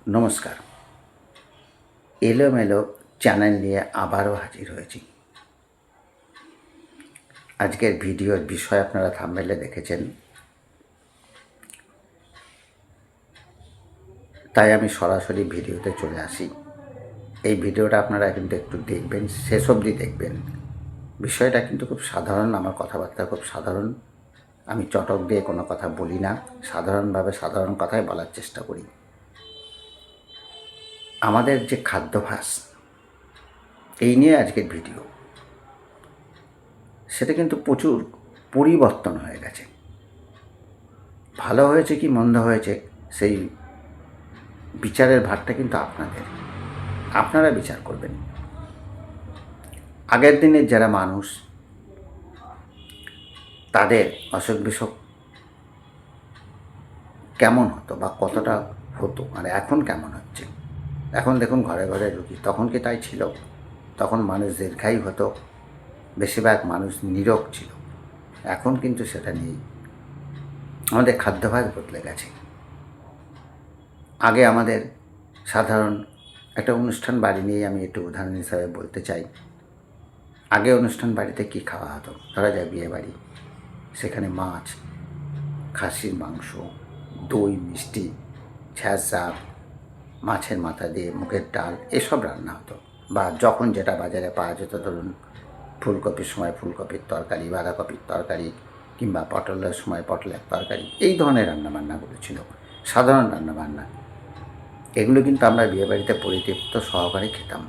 নমস্কার। এলোমেলো চ্যানেল নিয়ে আবারও হাজির হয়েছি। আজকের ভিডিওর বিষয় আপনারা থাম্বনেইলে দেখেছেন, তাই আমি সরাসরি ভিডিওতে চলে আসি। এই ভিডিওটা আপনারা কিন্তু একটু দেখবেন, শেষ অবধি দেখবেন। বিষয়টা কিন্তু খুব সাধারণ, আমার কথাবার্তা খুব সাধারণ। আমি চটক দিয়ে কোনো কথা বলি না, সাধারণভাবে সাধারণ কথাই বলার চেষ্টা করি। আমাদের যে খাদ্যাভ্যাস, এই নিয়ে আজকের ভিডিও, সেটা কিন্তু প্রচুর পরিবর্তন হয়ে গেছে। ভালো হয়েছে কি মন্দ হয়েছে, সেই বিচারের ভারটা কিন্তু আপনাদের, আপনারা বিচার করবেন। আগের দিনের যারা মানুষ, তাদের অসুখ বিসুখ কেমন হতো বা কতটা হতো, আর এখন কেমন হচ্ছে। এখন দেখুন ঘরে ঘরে রুগী, তখন কি তাই ছিল? তখন মানুষ দীর্ঘায়ু হতো, বেশিরভাগ মানুষ নীরোগ ছিল। এখন কিন্তু সেটা নেই। আমাদের খাদ্যাভ্যাস বদলে গেছে। আগে আমাদের সাধারণ একটা অনুষ্ঠান বাড়ি নিয়ে আমি একটু উদাহরণ হিসাবে বলতে চাই। আগে অনুষ্ঠান বাড়িতে কী খাওয়া হতো? ধরা যায় বিয়ে বাড়ি, সেখানে মাছ, খাসির মাংস, দই, মিষ্টি, ছ্যাঁচা, মাছের মাথা দিয়ে মুগের ডাল, এসব রান্না হতো। বা যখন যেটা বাজারে পাওয়া যেত, ধরুন ফুলকপির সময় ফুলকপির তরকারি, বাঁধাকপির তরকারি, কিংবা পটলের সময় পটলের তরকারি, এই ধরনের রান্নাবান্নাগুলো ছিল সাধারণ রান্নাবান্না। এগুলো কিন্তু আমরা বিয়েবাড়িতে পরিতৃপ্ত সহকারে খেতাম।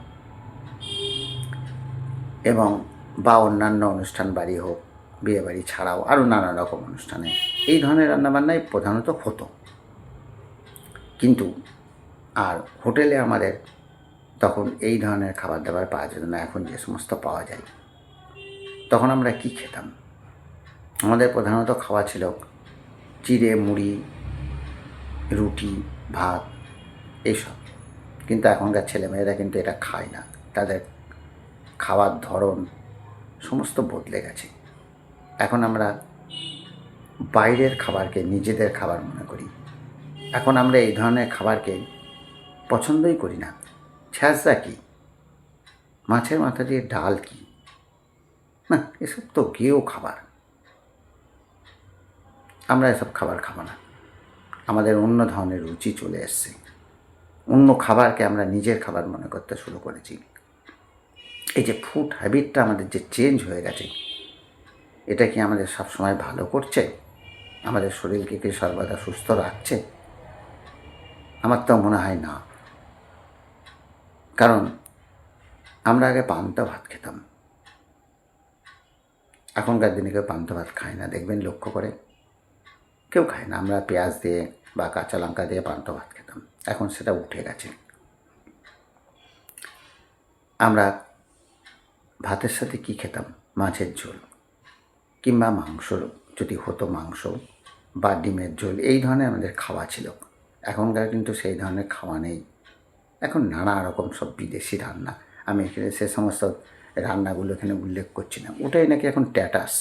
এবং বা অন্যান্য অনুষ্ঠান বাড়ি হোক, বিয়েবাড়ি ছাড়াও আরও নানা রকম অনুষ্ঠানে এই ধরনের রান্নাবান্নাই প্রধানত হতো। কিন্তু আর হোটেলে আমাদের তখন এই ধরনের খাবার দাবার পাওয়া যেত না। এখন যে সমস্ত পাওয়া যায়, তখন আমরা কি খেতাম? আমাদের প্রধানত খাওয়া ছিল চিড়ে মুড়ি, রুটি, ভাত, এইসব। কিন্তু এখনকার ছেলেমেয়েরা কিন্তু এটা খায় না। তাদের খাওয়ার ধরন সমস্ত বদলে গেছে। এখন আমরা বাইরের খাবারকে নিজেদের খাবার মনে করি। এখন আমরা এই ধরনের খাবারকে পছন্দই করি না। ছ্যাঁচা কী, মাছের মাথা দিয়ে ডাল কী, না, এসব তো গেও খাবার। আমরা এসব খাবার খাবো না। আমাদের অন্য ধরনের রুচি চলে এসছে। অন্য খাবারকে আমরা নিজের খাবার মনে করতে শুরু করেছি। এই যে ফুড হ্যাবিটটা আমাদের যে চেঞ্জ হয়ে গেছে, এটা কি আমাদের সবসময় ভালো করছে? আমাদের শরীরকে কি সর্বদা সুস্থ রাখছে? আমার তো মনে হয় না। কারণ আমরা আগে পান্তা ভাত খেতাম, এখনকার দিনে কেউ পান্তা ভাত খায় না, দেখবেন লক্ষ্য করে কেউ খায় না। আমরা পেঁয়াজ দিয়ে বা কাঁচা লঙ্কা দিয়ে পান্তা ভাত খেতাম, এখন সেটা উঠে গেছে। আমরা ভাতের সাথে কি খেতাম? মাছের ঝোল, কিংবা মাংস, যদি হতো মাংস বা ডিমের ঝোল, এই ধরনের আমাদের খাওয়া ছিল। এখনকার কিন্তু সেই ধরনের খাওয়া নেই। এখন নানা রকম সব বিদেশি রান্না। আমি এখানে সে সমস্ত রান্নাগুলো এখানে উল্লেখ করছি না। ওটাই নাকি এখন স্ট্যাটাস,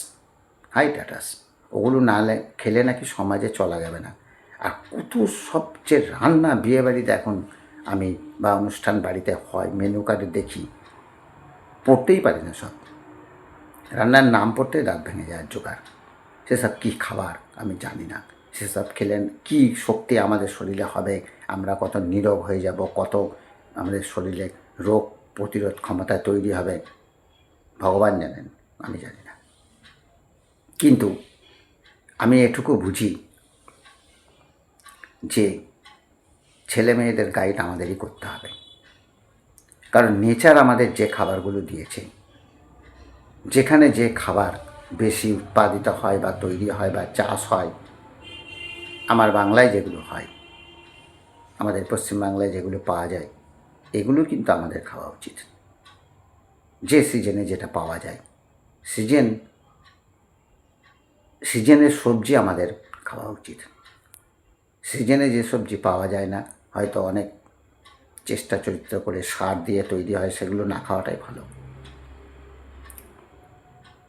হাই স্ট্যাটাস। ওগুলো না খেলে নাকি সমাজে চলা যাবে না। আর কত সব যে রান্না বিয়েবাড়িতে এখন আমি বা অনুষ্ঠান বাড়িতে হয়, মেনু কার্ডে দেখি, পড়তেই পারি না সব। রান্নার নাম পড়তেই দাঁত ভেঙে যায় জোগাড়। সেসব কী খাবার আমি জানি না। সেসব খেলে কী শক্তি আমাদের শরীরে হবে, আমরা কত নীরোগ হয়ে যাব, কত আমাদের শরীরে রোগ প্রতিরোধ ক্ষমতা তৈরি হবে, ভগবান জানেন, আমি জানি না। কিন্তু আমি এটুকু বুঝি যে ছেলে মেয়েদের গাইড আমাদেরই করতে হবে। কারণ নেচার আমাদের যে খাবারগুলো দিয়েছে, যেখানে যে খাবার বেশি উৎপাদিত হয় বা তৈরি হয় বা চাষ হয়, আমার বাংলায় যেগুলো হয়, আমাদের পশ্চিমবাংলায় যেগুলো পাওয়া যায়, এগুলো কিন্তু আমাদের খাওয়া উচিত। যে সিজনে যেটা পাওয়া যায়, সিজনের সবজি আমাদের খাওয়া উচিত। সিজনে যে সবজি পাওয়া যায় না, হয়তো অনেক চেষ্টা চরিত্র করে সার দিয়ে তৈরি হয়, সেগুলো না খাওয়াটাই ভালো।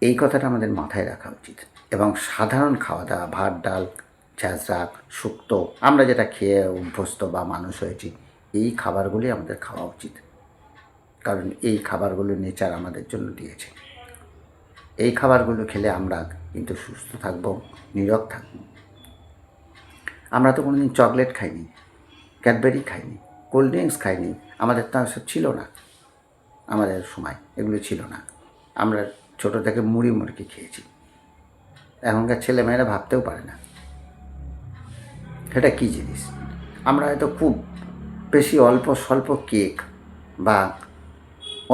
এই কথাটা আমাদের মাথায় রাখা উচিত। এবং সাধারণ খাওয়া দাওয়া, ভাত ডাল, ঝাঁঝরা, শুক্তো, আমরা যেটা খেয়ে অভ্যস্ত বা মানুষ হয়েছি, এই খাবারগুলি আমাদের খাওয়া উচিত, কারণ এই খাবারগুলো নেচার আমাদের জন্য দিয়েছে। এই খাবারগুলো খেলে আমরা কিন্তু সুস্থ থাকব, নীরোগ থাকব। আমরা তো কোনোদিন চকলেট খাইনি, ক্যাডবেরি খাইনি, কোল্ড ড্রিঙ্কস খাইনি, আমাদের তো সব ছিল না। আমাদের সময় এগুলো ছিল না। আমরা ছোটো থেকে মুড়ি মুড়কি খেয়েছি। এখনকার ছেলেমেয়েরা ভাবতেও পারে না সেটা কী জিনিস। আমরা হয়তো খুব বেশি অল্প স্বল্প কেক বা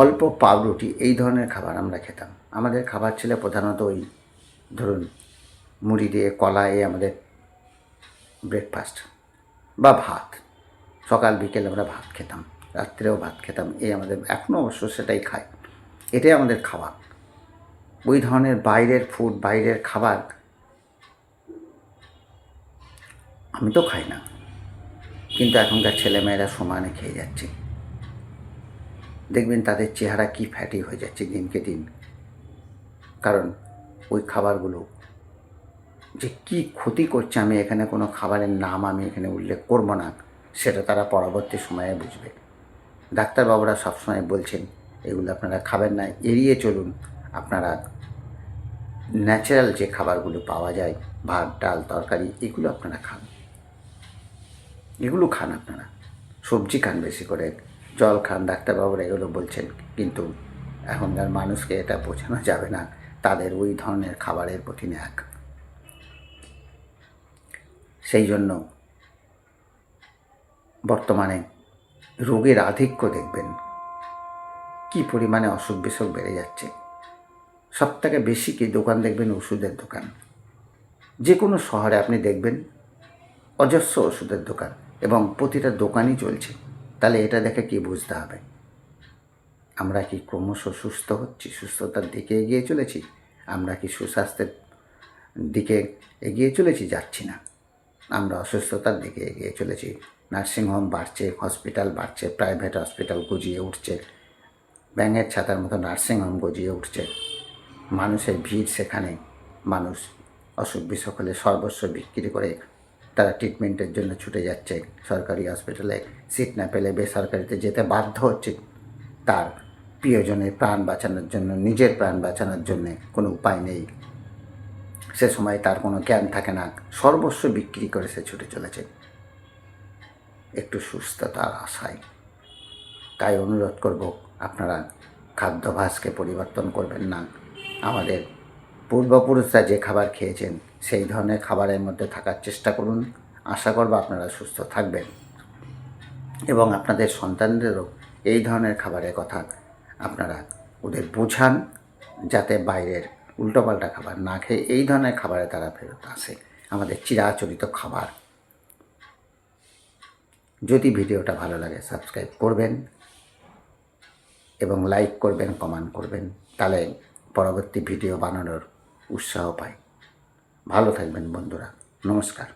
অল্প পাউরুটি এই ধরনের খাবার আমরা খেতাম। আমাদের খাবার ছিল প্রধানত ওই ধরুন মুড়ি দিয়ে কলা, এই আমাদের ব্রেকফাস্ট, বা ভাত। সকাল বিকেল আমরা ভাত খেতাম, রাত্রেও ভাত খেতাম, এই আমাদের এখনও অবশ্য সেটাই খাই। এটাই আমাদের খাবার। ওই ধরনের বাইরের ফুড, বাইরের খাবার আমি তো খাই না, কিন্তু এখনকার ছেলেমেয়েরা সমানে খেয়ে যাচ্ছে। দেখবেন তাদের চেহারা কি ফ্যাটি হয়ে যাচ্ছে দিনকে দিন, কারণ ওই খাবারগুলো যে কী ক্ষতি করছে, আমি এখানে কোনো খাবারের নাম আমি এখানে উল্লেখ করব না, সেটা তারা পরবর্তী সময়ে বুঝবে। ডাক্তারবাবুরা সবসময় বলছেন এগুলো আপনারা খাবেন না, এড়িয়ে চলুন। আপনারা ন্যাচারাল যে খাবারগুলো পাওয়া যায়, ভাত ডাল তরকারি, এগুলো আপনারা খান, এগুলো খান। আপনারা সবজি খান বেশি করে, জল খান, ডাক্তারবাবুরা এগুলো বলছেন। কিন্তু এখনকার মানুষকে এটা বোঝানো যাবে না, তাদের ওই ধরনের খাবারের প্রতি ন্যাক। সেই জন্য বর্তমানে রোগের আধিক্য দেখবেন কী পরিমাণে অসুখ বিসুখ বেড়ে যাচ্ছে। সবথেকে বেশি কি দোকান দেখবেন? ওষুধের দোকান। যে কোনো শহরে আপনি দেখবেন অজস্র ওষুধের দোকান, এবং প্রতিটা দোকানই চলছে। তাহলে এটা দেখে কি বুঝতে হবে? আমরা কি ক্রমশ সুস্থ হচ্ছি, সুস্থতার দিকে এগিয়ে চলেছি? আমরা কি সুস্বাস্থ্যের দিকে এগিয়ে চলেছি? যাচ্ছি না, আমরা অসুস্থতার দিকে এগিয়ে চলেছি। নার্সিংহোম বাড়ছে, হসপিটাল বাড়ছে, প্রাইভেট হসপিটাল গজিয়ে উঠছে, ব্যাঙের ছাতার মতো নার্সিংহোম গজিয়ে উঠছে। মানুষের ভিড়, সেখানে মানুষ অসুখ বিসুখ হলে সর্বস্ব বিক্রি করে তারা ট্রিটমেন্টের জন্য ছুটে যাচ্ছে। সরকারি হসপিটালে সিট না পেলে বেসরকারিতে যেতে বাধ্য হচ্ছে, তার প্রিয়জনের প্রাণ বাঁচানোর জন্য, নিজের প্রাণ বাঁচানোর জন্যে কোনো উপায় নেই। সে সময় তার কোনো জ্ঞান থাকে না, সর্বস্ব বিক্রি করে সে ছুটে চলেছে একটু সুস্থতার আশায়। তাই অনুরোধ করব, আপনারা খাদ্যাভ্যাসকে পরিবর্তন করবেন না। আমাদের পূর্বপুরুষরা যে খাবার খেয়েছেন সেই ধরনের খাবারের মধ্যে থাকার চেষ্টা করুন। আশা করব আপনারা সুস্থ থাকবেন, এবং আপনাদের সন্তানদেরও এই ধরনের খাবারের কথা আপনারা ওদের বোঝান, যাতে বাইরের উল্টোপাল্টা খাবার না খেয়ে এই ধরনের খাবারে তারা ফেরত আসে, আমাদের চিরাচরিত খাবার। যদি ভিডিওটা ভালো লাগে সাবস্ক্রাইব করবেন এবং লাইক করবেন, কমেন্ট করবেন, তাহলে পরবর্তী ভিডিও বানানোর উৎসাহ পাই। ভালো থাকবেন বন্ধুরা, নমস্কার।